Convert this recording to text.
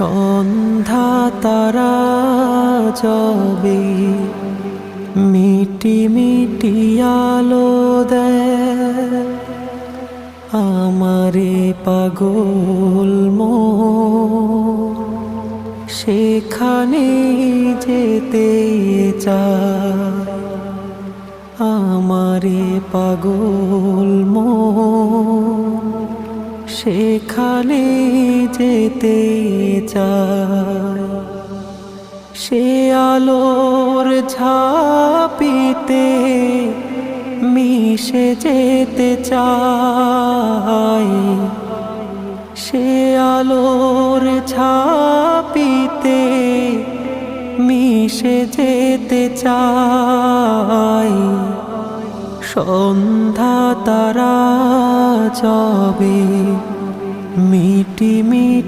সন্ধ্যা তারা যাবে মিটি মিটি আলো দেয় আমারে পাগল মন সেখানে যেতে চায় আমারে পাগল মন সেখানে যেতে চায় সে আলোর ঝাঁপিতে মিশে যেতে চায় সে আলোর ঝাঁপিতে মিশে যেতে চায় সন্ধ্যা তারা যাবে মিটি মিটি